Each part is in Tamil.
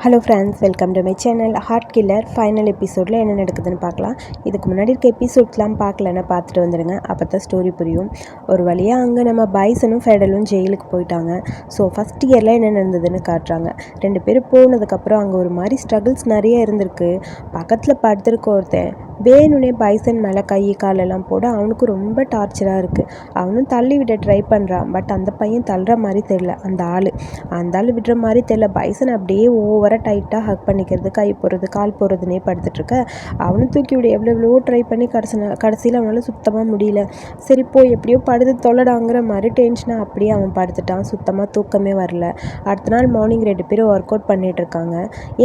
Hello friends, welcome to my channel. Heart killer final எபிசோடில் என்ன நடக்குதுன்னு பார்க்கலாம். இதுக்கு முன்னாடி இருக்க எபிசோட்ஸ்லாம் பார்க்கலன்னா பார்த்துட்டு வந்துடுங்க, அப்போ தான் ஸ்டோரி புரியும். ஒரு வழியாக அங்கே நம்ம பைசனும் ஃபெடலும் ஜெயிலுக்கு போயிட்டாங்க. ஸோ ஃபஸ்ட் இயரில் என்ன நடந்ததுன்னு காட்டுறாங்க. 2 பேரும் போனதுக்கப்புறம் அங்கே ஒரு மாதிரி ஸ்ட்ரகிள்ஸ் நிறைய இருந்திருக்கு. பக்கத்தில் படுத்துருக்க ஒருத்தன் வேணுனே பைசன் மேலே கை காலெல்லாம் போட அவனுக்கு ரொம்ப டார்ச்சராக இருக்குது. அவனும் தள்ளி விட ட்ரை பண்ணுறான். பட் அந்த பையன் தள்ளுற மாதிரி தெரில. அந்த ஆள் விடுற மாதிரி தெரில. பைசன் அப்படியே ஓவராக டைட்டாக ஹக் பண்ணிக்கிறது, கை போடுறது, கால் போடுறதுனே படுத்துட்ருக்க. அவனும் தூக்கி விட எவ்வளோ ட்ரை பண்ணி கடைசியில் அவனால் சுத்தமாக முடியல. சரி போய் எப்படியோ படுத்து தொல்லடாங்கிற மாதிரி டென்ஷனாக அப்படியே அவன் படுத்துட்டான். சுத்தமாக தூக்கமே வரல. அடுத்த நாள் மார்னிங் 2 பேரும் ஒர்க் அவுட் பண்ணிகிட்ருக்காங்க.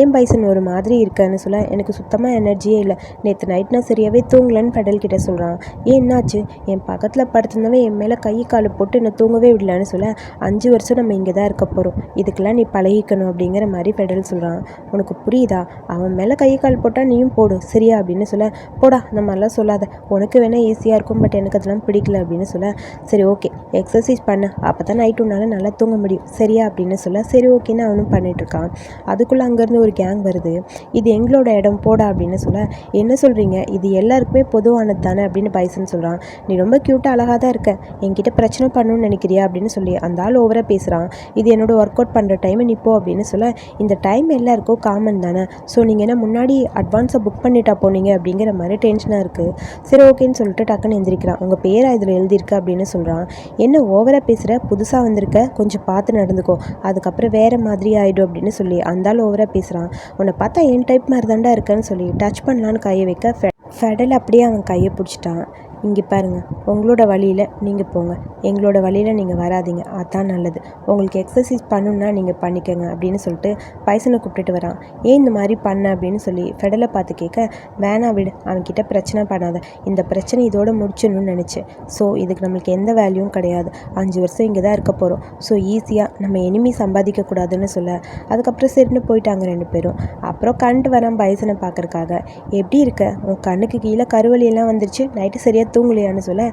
ஏன் பைசன் ஒரு மாதிரி இருக்கேன்னு சொல்ல, எனக்கு சுத்தமாக எனர்ஜியே இல்லை, நேற்று நைட் நான் சரியாகவே தூங்கலன்னு ஃபெடல் கிட்ட சொல்கிறான். ஏன் என்னாச்சு? என் பக்கத்தில் படுத்திருந்தவன் என் மேலே கை காலை போட்டு என்னை தூங்கவே விடலான்னு சொல்ல, 5 வருஷம் நம்ம இங்கே தான் இருக்க போகிறோம், இதுக்கெல்லாம் நீ பழகிக்கணும் அப்படிங்கிற மாதிரி ஃபெடல் சொல்கிறான். உனக்கு புரியுதா? அவன் மேலே கை கால் போட்டால் நீயும் போடு சரியா அப்படின்னு சொல்ல, போடா அந்த மாதிரிலாம் சொல்லாத, உனக்கு வேணால் ஈஸியாக இருக்கும், பட் எனக்கு அதெல்லாம் பிடிக்கல அப்படின்னு சொல்ல, சரி ஓகே எக்ஸசைஸ் பண்ணு, அப்போ தான் நைட்டு உன்னால் நல்லா தூங்க முடியும் சரியா அப்படின்னு சொல்ல, சரி ஓகேன்னு அவனும் பண்ணிகிட்ருக்கான். அதுக்குள்ளே அங்கேருந்து ஒரு கேங் வருது. இது எங்களோட இடம் போடா அப்படின்னு சொல்ல, என்ன சொல்கிறீங்க, இது எல்லாருக்குமே பொதுவானது தானே அப்படின்னு பைசன் சொல்கிறான். நீ ரொம்ப க்யூட்டாக அழகாக தான் இருக்க, என்கிட்ட பிரச்சனை பண்ணணும்னு நினைக்கிறியா அப்படின்னு சொல்லி அந்த ஆள் ஓவராக பேசுகிறான். இது என்னோட ஒர்க் அவுட் பண்ணுற டைம், நீ போ அப்படின்னு சொல்ல, இந்த டைம் எல்லாருக்கும் காமன் தானே, ஸோ நீங்கள் என்ன முன்னாடி அட்வான்ஸை புக் பண்ணிட்டா போனீங்க அப்படிங்கிற மாதிரி டென்ஷனாக இருக்குது. சரி ஓகேன்னு சொல்லிட்டு டக்குன்னு எந்திரிக்கிறான். உங்கள் பேரை இதில் எழுதியிருக்கு அப்படின்னு சொல்கிறான். என்ன ஓவராக பேசுகிற, புதுசாக வந்திருக்க, கொஞ்சம் பார்த்து நடந்துக்கோ, அதுக்கப்புறம் வேறு மாதிரி ஆகிடும் அப்படின்னு சொல்லி அந்த ஆள் ஓவராக பேசுகிறான். உன்னை பார்த்தா என் டைப் மாதிரி தாண்டா இருக்கேன்னு சொல்லி டச் பண்ணலான்னு கையை வைக்க ஃபெடல் அப்படியே அவன் கையை பிடிச்சிட்டான். இங்கே பாருங்கள், உங்களோட வழியில் நீங்கள் போங்க, எங்களோட வழியில் நீங்கள் வராதிங்க, அதுதான் நல்லது, உங்களுக்கு எக்ஸசைஸ் பண்ணணுன்னா நீங்கள் பண்ணிக்கோங்க அப்படின்னு சொல்லிட்டு பைசனை கூப்பிட்டுட்டு வரான். ஏன் இந்த மாதிரி பண்ண அப்படின்னு சொல்லி ஃபெடலை பார்த்து கேட்க, வேணா விடு, அவன்கிட்ட பிரச்சனை பண்ணாத, இந்த பிரச்சனை இதோட முடிச்சிடணும்னு நினச்சேன், ஸோ இதுக்கு நம்மளுக்கு எந்த வேல்யூவும் கிடையாது, 5 வருஷம் இங்கே தான் இருக்க போகிறோம், ஸோ ஈஸியாக நம்ம எனிமி சம்பாதிக்கக்கூடாதுன்னு சொல்ல, அதுக்கப்புறம் சரின்னு போயிட்டாங்க 2 பேரும். அப்புறம் கண்டு வரான் பைசனை பார்க்குறக்காக. எப்படி இருக்க, உன் கண்ணுக்கு கீழே கருவலியெல்லாம் வந்துருச்சு, நைட்டு சரியாக தூங்கலையான்னு சொல்ல,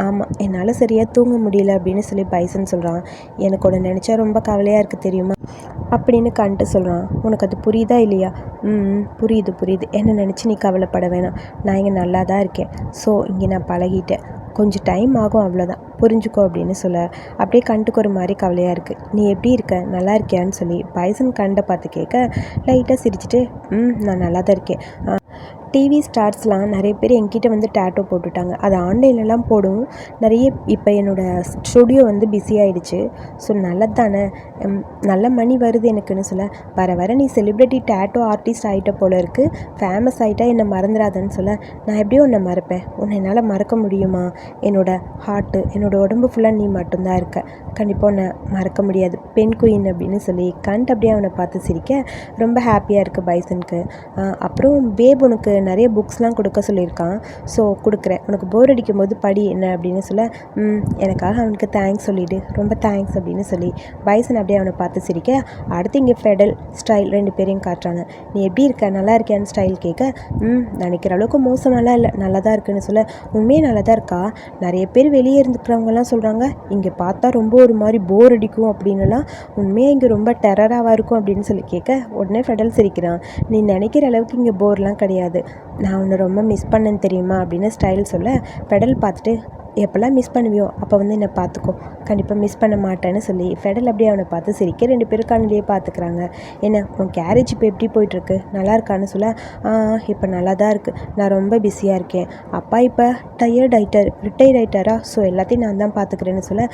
ஆமாம் என்னால் சரியாக தூங்க முடியல அப்படின்னு சொல்லி பைசன் சொல்கிறான். எனக்கு ஒன்று நினச்சா ரொம்ப கவலையாக இருக்குது தெரியுமா அப்படின்னு கண்டு சொல்கிறான். உனக்கு அது புரியுதா இல்லையா? புரியுது, என்ன நினச்சி நீ கவலைப்பட வேணாம், நான் இங்கே நல்லா தான் இருக்கேன், ஸோ இங்கே நான் பழகிட்டேன், கொஞ்சம் டைம் ஆகும் அவ்வளோதான், புரிஞ்சுக்கோ அப்படின்னு சொல்ல, அப்படியே கண்டுக்கு ஒரு மாதிரி கவலையாக இருக்குது. நீ எப்படி இருக்க, நல்லா இருக்கியான்னு சொல்லி பைசன் கண்டை பார்த்து கேட்க, லைட்டாக சிரிச்சிட்டு நான் நல்லா தான் இருக்கேன். டிவி ஸ்டார்ஸ்லாம் நிறைய பேர் என்கிட்ட வந்து டேட்டோ போட்டுட்டாங்க, அது ஆன்லைன்லலாம் போடும் நிறைய. இப்போ என்னோடய ஸ்டுடியோ வந்து பிஸி ஆகிடுச்சு, ஸோ நல்லது தானே, நல்ல மணி வருது எனக்குன்னு சொல்ல, வர நீ செலிப்ரிட்டி டேட்டோ ஆர்டிஸ்ட் ஆகிட்ட போல இருக்குது, ஃபேமஸ் ஆகிட்டா என்னை மறந்துடாதன்னு சொல்ல, நான் எப்படியும் உன்னை மறப்பேன், உன்னை என்னால் மறக்க முடியுமா? என்னோடய ஹார்ட்டு, என்னோடய உடம்பு ஃபுல்லாக நீ மட்டும்தான் இருக்க, கண்டிப்பாக உன்னை மறக்க முடியாது, பெண் குயின் அப்படின்னு சொல்லி கண்ட் அப்படியே அவனை பார்த்து சிரிக்க ரொம்ப ஹாப்பியாக இருக்குது பைசனுக்கு. அப்புறம் பேப் உனக்கு நிறைய புக்ஸ்லாம் கொடுக்க சொல்லியிருக்கான், ஸோ கொடுக்குறேன், உனக்கு போர் அடிக்கும் போது படி என்ன அப்படின்னு சொல்ல, எனக்காக அவனுக்கு தேங்க்ஸ் சொல்லிவிடு, ரொம்ப தேங்க்ஸ் அப்படின்னு சொல்லி பைசன் அப்படியே அவனை பார்த்து சிரிக்க, அடுத்து இங்கே ஃபெடல் ஸ்டைல் 2 பேரையும் காட்டுறாங்க. நீ எப்படி இருக்க, நல்லா இருக்கியான்னு ஸ்டைல் கேட்க, நினைக்கிற அளவுக்கு மோசமெல்லாம் இல்லை, நல்லா தான் இருக்குன்னு சொல்ல, உண்மையே நல்லா தான் இருக்கா, நிறைய பேர் வெளியே இருந்துக்கிறவங்கலாம் சொல்கிறாங்க இங்கே பார்த்தா ரொம்ப ஒரு மாதிரி போர் அடிக்கும் அப்படின்னுலாம், உண்மையாக இங்கே ரொம்ப டெரராக இருக்கும் அப்படின்னு சொல்லி கேட்க, உடனே ஃபெடல் சிரிக்கிறான். நீ நினைக்கிற அளவுக்கு இங்கே போர்லாம் கிடையாது, நான் உன்னை ரொம்ப மிஸ் பண்ணேன்னு தெரியுமா அப்படின்னு ஸ்டைல் சொல்ல, ஃபெடல் பார்த்துட்டு, எப்போல்லாம் மிஸ் பண்ணுவியோ அப்போ வந்து என்னை பார்த்துக்கோ, கண்டிப்பாக மிஸ் பண்ண மாட்டேன்னு சொல்லி ஃபெடல் அப்படியே அவனை பார்த்து சிரிக்க 2 பேரும் கண்ணிலேயே பார்த்துக்கிறாங்க. என்ன உன் கேரேஜ் இப்போ எப்படி போயிட்டுருக்கு, நல்லா இருக்கான்னு சொல்ல, இப்போ நல்லா தான் இருக்குது, நான் ரொம்ப பிஸியாக இருக்கேன், அப்பா இப்போ ரிட்டையர்ட் ஆகிட்டாரா, ஸோ எல்லாத்தையும் நான் தான் பார்த்துக்கிறேன்னு சொல்ல,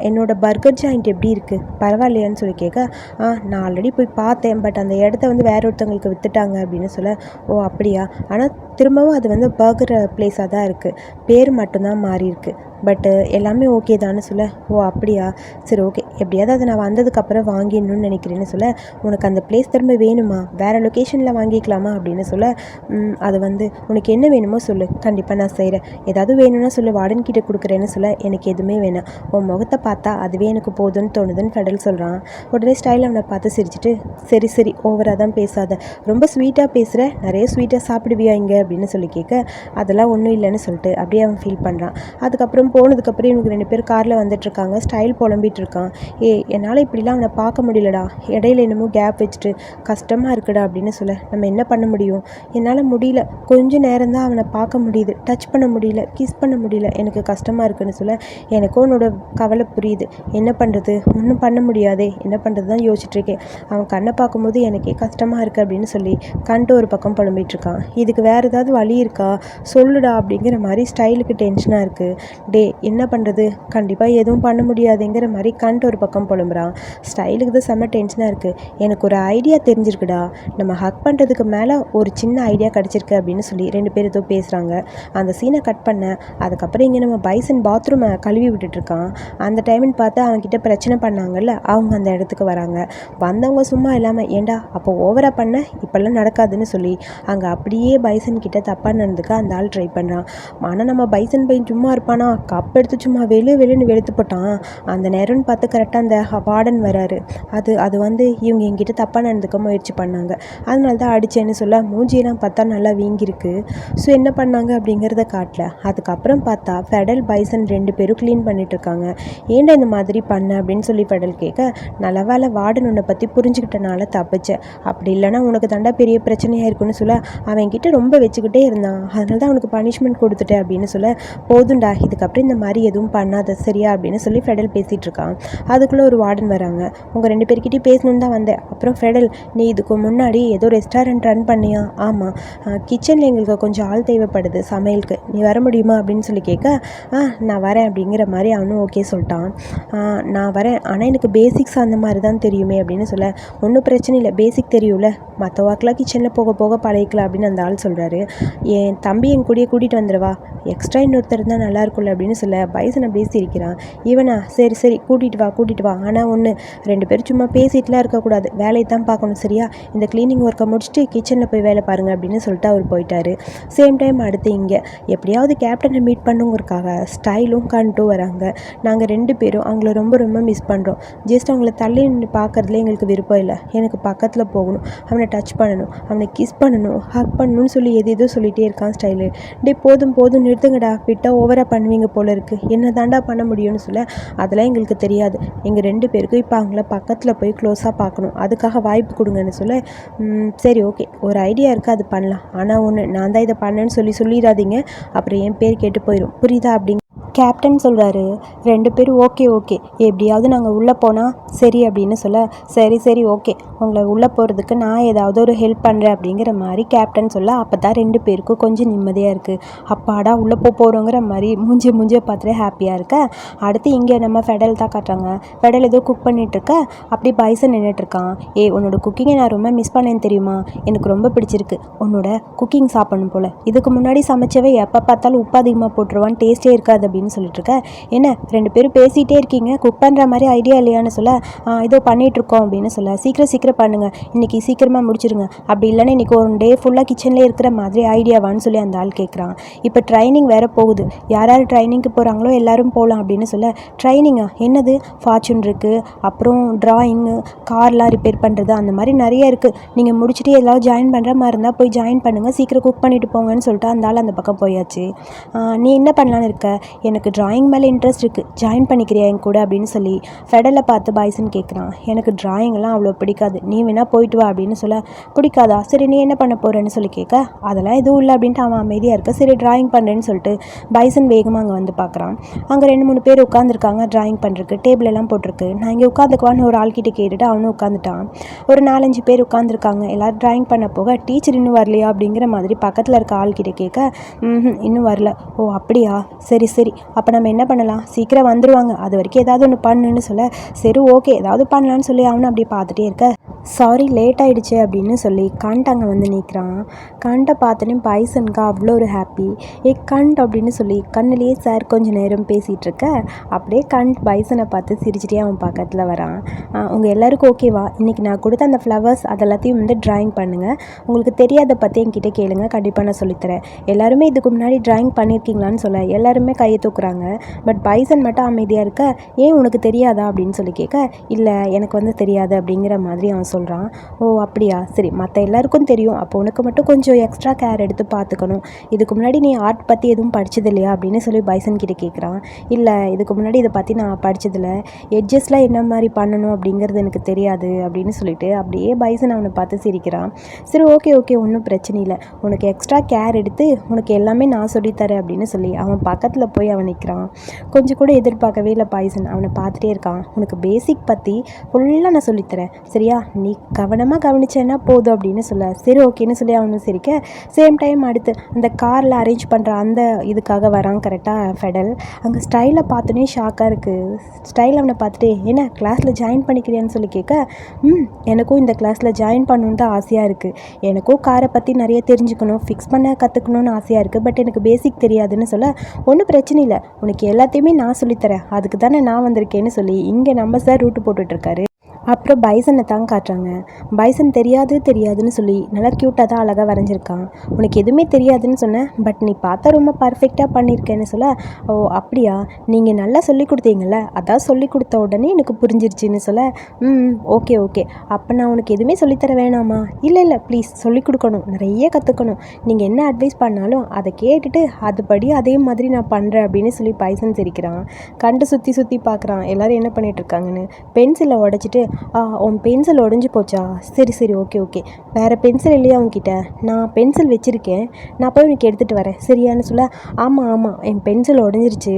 என்னோடய பர்கர் ஜாயிண்ட் எப்படி இருக்குது, பரவாயில்லையான்னு சொல்லி கேட்க, நான் ஆல்ரெடி போய் பார்த்தேன், பட் அந்த இடத்த வந்து வேற ஒருத்தவங்களுக்கு விற்றுட்டாங்க அப்படின்னு சொல்ல, ஓ அப்படியா, ஆனால் திரும்பவும் அது வந்து பர்கர் பிளேஸாக தான் இருக்குது, பேர் மட்டும்தான் மாறி இருக்குது, பட்டு எல்லாமே ஓகே தான்னு சொல்ல, ஓ அப்படியா, சரி ஓகே, எப்படியாவது அதை நான் வந்ததுக்கப்புறம் வாங்கிடணும்னு நினைக்கிறேன்னு சொல்ல, உனக்கு அந்த பிளேஸ் திரும்ப வேணுமா, வேறு லொக்கேஷனில் வாங்கிக்கலாமா அப்படின்னு சொல்ல, அது வந்து உனக்கு என்ன வேணுமோ சொல்லு, கண்டிப்பாக நான் செய்கிறேன், ஏதாவது வேணும்னா சொல்லு, வார்டன் கிட்ட கொடுக்குறேன்னு சொல்ல, எனக்கு எதுவுமே வேணாம், உன் முகத்தை பார்த்தா அதுவே எனக்கு போதும்னு தோணுதுன்னு ஃபெடல் சொல்கிறான். உடனே ஸ்டைல் அவனை பார்த்து சிரிச்சிட்டு, சரி ஓவராக தான் பேசாத, ரொம்ப ஸ்வீட்டாக பேசுகிற, நிறைய ஸ்வீட்டாக சாப்பிடுவியா இங்கே அப்படின்னு சொல்லி கேட்க, அதெல்லாம் ஒன்றும் இல்லைன்னு சொல்லிட்டு அப்படியே அவன் ஃபீல் பண்ணுறான். அதுக்கப்புறம் போனதுக்கப்புறம் இவங்க 2 பேர் காரில் வந்துட்டுருக்காங்க. ஸ்டைல் புலம்பிகிட்டு இருக்கான். என்னால் இப்படிலாம் அவனை பார்க்க முடியலடா, இடையில என்னமோ கேப் வச்சுட்டு கஷ்டமாக இருக்குடா அப்படின்னு சொல்ல, நம்ம என்ன பண்ண முடியும், என்னால் முடியல, கொஞ்சம் நேரம் தான் அவனை பார்க்க முடியுது, டச் பண்ண முடியல, கிஸ் பண்ண முடியல, எனக்கு கஷ்டமாக இருக்குன்னு சொல்ல, எனக்கும் உன்னோட கவலை புரியுது, என்ன பண்ணுறது, ஒன்றும் பண்ண முடியாதே, என்ன பண்ணுறது தான் யோசிச்சுட்ருக்கேன், அவன் கண்ணை பார்க்கும்போது எனக்கே கஷ்டமாக இருக்குது அப்படின்னு சொல்லி கண்ட்டு ஒரு பக்கம் புலம்பிகிட்ருக்கான். இதுக்கு வேறு ஏதாவது வழி இருக்கா சொல்லுடா அப்படிங்கிற மாதிரி ஸ்டைலுக்கு டென்ஷனாக இருக்குது. என்ன பண்ணுறது, கண்டிப்பாக எதுவும் பண்ண முடியாதுங்கிற மாதிரி கண்ட்டு ஒரு பக்கம் புலம்புறான். ஸ்டைலுக்கு தான் செம்ம டென்ஷனாக இருக்குது. எனக்கு ஒரு ஐடியா தெரிஞ்சிருக்குடா, நம்ம ஹக் பண்ணுறதுக்கு மேலே ஒரு சின்ன ஐடியா கிடச்சிருக்கு அப்படின்னு சொல்லி 2 பேர் ஏதோ பேசுகிறாங்க. அந்த சீனை கட் பண்ண. அதுக்கப்புறம் இங்கே நம்ம பைசன் பாத்ரூமை கழுவி விட்டுட்ருக்கான். அந்த டைம்னு பார்த்து அவன்கிட்ட பிரச்சனை பண்ணாங்கல்ல, அவங்க அந்த இடத்துக்கு வராங்க. வந்தவங்க சும்மா இல்லாமல், ஏண்டா அப்போ ஓவராக பண்ண, இப்போல்லாம் நடக்காதுன்னு சொல்லி அங்கே அப்படியே பைசன் கிட்ட தப்பாக நடந்துக்க அந்த ஆள் ட்ரை பண்ணுறான். ஆனால் நம்ம பைசன் பையன் சும்மா இருப்பானா, கப் எடுத்து சும்மா வெளுன்னு வெளுத்து போட்டான். அந்த நேரம்னு பார்த்து கரெக்டாக அந்த வார்டன் வராரு. அது வந்து இவங்க என்கிட்ட தப்பாக நடந்துக்க முயற்சி பண்ணாங்க, அதனால தான் அடித்தேன்னு சொல்ல, மூஞ்சியெல்லாம் பார்த்தா நல்லா வீங்கிருக்கு. ஸோ என்ன பண்ணாங்க அப்படிங்கிறத காட்டல. அதுக்கப்புறம் பார்த்தா ஃபெடல் பைசன் 2 பேரும் க்ளீன் பண்ணிகிட்ருக்காங்க. ஏன்டா இந்த மாதிரி பண்ண அப்படின்னு சொல்லி ஃபெடல் கேட்க, நல்ல வேலை வார்டன் உன்னை பற்றி புரிஞ்சுக்கிட்டனால தப்பிச்சேன், அப்படி இல்லைனா உனக்கு தாண்டா பெரிய பிரச்சனையாக இருக்குன்னு சொல்ல, அவன்கிட்ட ரொம்ப வச்சுக்கிட்டே இருந்தான், அதனால தான் அவனுக்கு பனிஷ்மெண்ட் கொடுத்துட்டேன் அப்படின்னு சொல்ல, போதுண்டா இதுக்கப்புறம் இந்த மாதிரி எதுவும் பண்ணாத சரியா அப்படின்னு சொல்லி ஃபெடல் பேசிகிட்டு இருக்கான். அதுக்குள்ளே ஒரு வார்டன் வராங்க. உங்கள் 2 பேர்கிட்டையும் பேசணுன்னு தான் வந்தேன். அப்புறம் ஃபெடல், நீ இதுக்கு முன்னாடி ஏதோ ரெஸ்டாரண்ட் ரன் பண்ணியா? ஆமாம், கிச்சனில் எங்களுக்கு கொஞ்சம் ஆள் தேவைப்படுது சமையலுக்கு, நீ வர முடியுமா அப்படின்னு சொல்லி கேட்க, நான் வரேன் அப்படிங்கிற மாதிரி அவனும் ஓகே சொல்லிட்டான். நான் வரேன், ஆனால் எனக்கு பேசிக்ஸ் அந்த மாதிரி தான் தெரியுமே அப்படின்னு சொல்ல, ஒன்றும் பிரச்சனை இல்லை, பேசிக் தெரியும்ல, மற்ற ஒர்க்லாம் கிச்சனில் போக போக பழகிக்கலாம் அப்படின்னு அந்த ஆள் சொல்கிறாரு. என் தம்பி என் கூடயே கூட்டிகிட்டு வந்துடுவா, எக்ஸ்ட்ரா இன்னொருத்தர் இருந்தால் நல்லாயிருக்கும்ல அப்படின்னு சொல்ல, பைசன் அப்படியே சிரிக்கிறான். இவனா, சரி கூட்டிகிட்டு வா, ஆனால் ஒன்று, 2 பேரும் சும்மா பேசிகிட்டுலாம் இருக்கக்கூடாது, வேலையை தான் பார்க்கணும் சரியா, இந்த க்ளீனிங் ஒர்க்கை முடிச்சுட்டு கிச்சனில் போய் வேலை பாருங்கள் அப்படின்னு சொல்லிட்டு அவர் போயிட்டார். சேம் டைம் அடுத்து இங்கே எப்படியாவது கேப்டனை மீட் பண்ணுங்கிறக்காக ஸ்டைலும் கண்ட்டும் வராங்க. நாங்கள் 2 பேரும் அவங்கள ரொம்ப ரொம்ப மிஸ் பண்ணுறோம், ஜஸ்ட் அவங்கள தள்ளி நின்று பார்க்குறதுல எங்களுக்கு விருப்பம் இல்லை, எனக்கு பக்கத்தில் போகணும், அவனை டச் பண்ணணும், அவனை கிஸ் பண்ணணும், ஹக் பண்ணணும்னு சொல்லி எதோ சொல்லிகிட்டே இருக்கான் ஸ்டைலு. போதும் நிறுத்துங்கடா, விட்டால் ஓவராக பண்ணுவீங்க போல இருக்குது, என்ன தாண்டா பண்ண முடியும்னு சொல்ல, அதெல்லாம் எங்களுக்கு தெரியாது, எங்கள் 2 பேருக்கும் இப்போ அவங்கள பக்கத்தில் போய் க்ளோஸாக பார்க்கணும், அதுக்காக வாய்ப்பு கொடுங்கன்னு சொல்ல, சரி ஓகே, ஒரு ஐடியா இருக்குது, அது பண்ணலாம், ஆனால் ஒன்று, நான் தான் இதை பண்ணேன்னு சொல்லிடாதீங்க, அப்புறம் என் பேர் கேட்டு போயிடும், புரியுதா அப்படிங்க கேப்டன் சொல்கிறாரு. 2 பேரும் ஓகே எப்படியாவது நாங்கள் உள்ளே போனால் சரி அப்படின்னு சொல்ல, சரி ஓகே, உங்களை உள்ளே போகிறதுக்கு நான் ஏதாவது ஒரு ஹெல்ப் பண்ணுறேன் அப்படிங்கிற மாதிரி கேப்டன் சொல்ல, அப்போ தான் 2 பேருக்கும் கொஞ்சம் நிம்மதியாக இருக்குது. அப்பாடா உள்ளே போகிறோங்கிற மாதிரி மூஞ்சியை பார்த்துட்டு ஹாப்பியாக இருக்க. அடுத்து இங்கே நம்ம ஃபெடல் தான் காட்டுறாங்க. ஃபெடல் ஏதோ குக் பண்ணிகிட்ருக்க, அப்படி பைசன் நின்றுட்டுருக்கான். உன்னோட குக்கிங்கை நான் ரொம்ப மிஸ் பண்ணேன்னு தெரியுமா, எனக்கு ரொம்ப பிடிச்சிருக்கு, உன்னோட குக்கிங் சாப்பிடணும் போல், இதுக்கு முன்னாடி சமைச்சவை எப்போ பார்த்தாலும் உப்பு அதிகமாக போட்டுருவான், டேஸ்ட்டே இருக்காது அப்படின்னு சொல்லிட்டு இருக்க. என்ன 2 பேரும் பேசிகிட்டே இருக்கீங்க, குக் பண்ணுற மாதிரி ஐடியா இல்லையான்னு சொல்ல, ஏதோ பண்ணிகிட்ருக்கோம் அப்படின்னு சொல்ல, சீக்கிரம் பண்ணுங்கள், இன்றைக்கி சீக்கிரமாக முடிச்சிருங்க, அப்படி இல்லைன்னா இன்றைக்கி ஒரு டே ஃபுல்லாக கிச்சன்லேயே இருக்கிற மாதிரி ஐடியாவான்னு சொல்லி அந்த ஆள் கேட்குறான். இப்போ ட்ரைனிங் வேறு போகுது, யார் ட்ரைனிங்க்கு போகிறாங்களோ எல்லோரும் போகலாம் அப்படின்னு சொல்ல, ட்ரைனிங்கா என்னது, ஃபார்ச்சூன் இருக்குது, அப்புறம் ட்ராயிங்கு, கார்லாம் ரிப்பேர் பண்ணுறது, அந்த மாதிரி நிறைய இருக்குது, நீங்கள் முடிச்சுட்டு எல்லாம் ஜாயின் பண்ணுற மாதிரி இருந்தால் போய் ஜாயின் பண்ணுங்கள், சீக்கிரம் குக் பண்ணிவிட்டு போங்கன்னு சொல்லிட்டு அந்த ஆள் அந்த பக்கம் போயாச்சு. நீ என்ன பண்ணலான்னு இருக்க, எனக்கு டிராயிங் மேலே இன்ட்ரெஸ்ட் இருக்குது, ஜாயின் பண்ணிக்கிறியா என் கூட அப்படின்னு சொல்லி ஃபெடலை பார்த்து பாய்சன் கேட்குறான். எனக்கு டிராயிங்லாம் அவ்வளோ பிடிக்காது, நீ வேணால் போயிட்டு வா அப்படின்னு சொல்ல, பிடிக்காதா, சரி நீ என்ன பண்ண போகிறேன்னு சொல்லி கேட்க, அதெல்லாம் எதுவும் இல்லை அப்படின்ட்டு அவன் அமைதியாக இருக்க. சரி டிராயிங் பண்ணுறேன்னு சொல்லிட்டு பைசன் வேகமாக அங்கே வந்து பார்க்குறான். அங்கே 2-3 பேர் உட்காந்துருக்காங்க டிராயிங் பண்ணுறதுக்கு, டேபிள் எல்லாம் போட்டிருக்கு. நான் இங்கே உட்காந்துக்குவான்னு ஒரு ஆள்கிட்ட கேட்டுட்டு அவனும் உட்காந்துட்டான். ஒரு 4-5 பேர் உட்காந்துருக்காங்க, எல்லோரும் டிராயிங் பண்ண போக, டீச்சர் இன்னும் வரலையா அப்படிங்கிற மாதிரி பக்கத்தில் இருக்க ஆள்கிட்ட கேட்க, இன்னும் வரல, ஓ அப்படியா, சரி அப்போ நம்ம என்ன பண்ணலாம், சீக்கிரம் வந்துடுவாங்க, அது வரைக்கும் ஏதாவது ஒன்று பண்ணுன்னு சொல்ல, சரி ஓகே ஏதாவது பண்ணலான்னு சொல்லி அவனை அப்படியே பார்த்துட்டே இருக்க. சாரி லேட் ஆகிடுச்சு அப்படின்னு சொல்லி கண்ட் அங்கே வந்து நிற்கிறான். கண்டை பார்த்தோன்னே பைசனுக்கு அவ்வளோ ஒரு ஹாப்பி. கண்ட் அப்படின்னு சொல்லி கண்ணிலேயே சார் கொஞ்சம் நேரம் பேசிகிட்டு இருக்க, அப்படியே கண்ட் பைசனை பார்த்து சிரிச்சிட்டே அவன் பக்கத்தில் வரான். உங்கள் எல்லாருக்கும் ஓகேவா, இன்றைக்கி நான் கொடுத்த அந்த ஃப்ளவர்ஸ் அதெல்லாத்தையும் வந்து ட்ராயிங் பண்ணுங்கள், உங்களுக்கு தெரியாத பற்றி என்கிட்ட கேளுங்க, கண்டிப்பாக நான் சொல்லித்தரேன். எல்லாருமே இதுக்கு முன்னாடி ட்ராயிங் பண்ணியிருக்கீங்களான்னு சொல்ல எல்லாருமே கையை தூக்குறாங்க. பட் பைசன் மட்டும் அமைதியாக இருக்க, ஏன் உனக்கு தெரியாதா அப்படின்னு சொல்லி கேட்க, இல்லை எனக்கு வந்து தெரியாது அப்படிங்கிற மாதிரி அவன் சொல்கிறான். ஓ அப்படியா, சரி, மற்ற எல்லாருக்கும் தெரியும், அப்போ உனக்கு மட்டும் கொஞ்சம் எக்ஸ்ட்ரா கேர் எடுத்து பார்த்துக்கணும். இதுக்கு முன்னாடி நீ ஆர்ட் பற்றி எதுவும் படித்தது இல்லையா அப்படின்னு சொல்லி பைசன் கிட்டே கேட்குறான். இல்லை, இதுக்கு முன்னாடி இதை பற்றி நான் படித்ததில்ல, எட்ஜஸ்லாம் என்ன மாதிரி பண்ணணும் அப்படிங்கிறது எனக்கு தெரியாது அப்படின்னு சொல்லிட்டு அப்படியே பைசன் அவனை பார்த்து சிரிக்கிறான். சரி, ஓகே ஓகே, ஒன்றும் பிரச்சனை இல்லை, உனக்கு எக்ஸ்ட்ரா கேர் எடுத்து உனக்கு எல்லாமே நான் சொல்லித்தரேன் அப்படின்னு சொல்லி அவன் பக்கத்தில் போய் அவன் நிற்கிறான். கொஞ்சம் கூட எதிர்பார்க்கவே இல்லை பைசன் அவனை பார்த்துட்டே இருக்கான். உனக்கு பேசிக் பற்றி ஃபுல்லாக நான் சொல்லித்தரேன், சரியா, நீ கவனமாக கவனிச்சேன்னா போதும் அப்படின்னு சொல்ல. சரி ஓகேன்னு சொல்லி அவனு சிரிக்க. சேம் டைம் அடுத்து அந்த காரில் அரேஞ்ச் பண்ணுற அந்த இதுக்காக வரான் கரெக்டாக ஃபெடல். அங்கே ஸ்டைலை பார்த்தோன்னே ஷாக்காக இருக்குது. ஸ்டைல் அவனை பார்த்துட்டு என்ன கிளாஸில் ஜாயின் பண்ணிக்கிறியான்னு சொல்லி கேட்க, எனக்கும் இந்த கிளாஸில் ஜாயின் பண்ணணுன்னு தான் ஆசையாக இருக்குது, எனக்கும் காரை பற்றி நிறைய தெரிஞ்சுக்கணும், ஃபிக்ஸ் பண்ண கற்றுக்கணுன்னு ஆசையாக இருக்குது, பட் எனக்கு பேசிக் தெரியாதுன்னு சொல்ல, ஒன்றும் பிரச்சனை இல்லை, உனக்கு எல்லாத்தையுமே நான் சொல்லித்தரேன், அதுக்கு தானே நான் வந்திருக்கேன்னு சொல்லி இங்கே நம்ம சார் ரூட்டு போட்டுட்ருக்காரு. அப்புறம் பைசனை தான் காட்டுறாங்க. பைசன் தெரியாதுன்னு சொல்லி நல்லா க்யூட்டாக தான் அழகாக வரைஞ்சிருக்கான். உனக்கு எதுவுமே தெரியாதுன்னு சொன்னேன், பட் நீ பார்த்தா ரொம்ப பர்ஃபெக்டாக பண்ணியிருக்கேன்னு சொல்ல, ஓ அப்படியா, நீங்கள் நல்லா சொல்லி கொடுத்தீங்கல்ல, அதான் சொல்லி கொடுத்த உடனே எனக்கு புரிஞ்சிருச்சுன்னு சொல்ல, ஓகே ஓகே, அப்போ நான் உனக்கு எதுவுமே சொல்லித்தர வேணாமா? இல்லை ப்ளீஸ், சொல்லிக் கொடுக்கணும், நிறைய கற்றுக்கணும், நீங்கள் என்ன அட்வைஸ் பண்ணாலும் அதை கேட்டுட்டு அதுபடி அதே மாதிரி நான் பண்ணுறேன் அப்படின்னு சொல்லி பைசன் சிரிக்கிறான். கண்டு சுற்றி பார்க்குறான் எல்லோரும் என்ன பண்ணிகிட்ருக்காங்கன்னு. பென்சிலை உடச்சிட்டு, உன் பென்சில் உடஞ்சி போச்சா, சரி ஓகே, வேறு பென்சில் இல்லையா உன்கிட்ட? நான் பென்சில் வச்சுருக்கேன், நான் போய் உனக்கு எடுத்துகிட்டு வரேன் சரியான்னு சொல்ல, ஆமாம் என் பென்சில் உடஞ்சிருச்சு,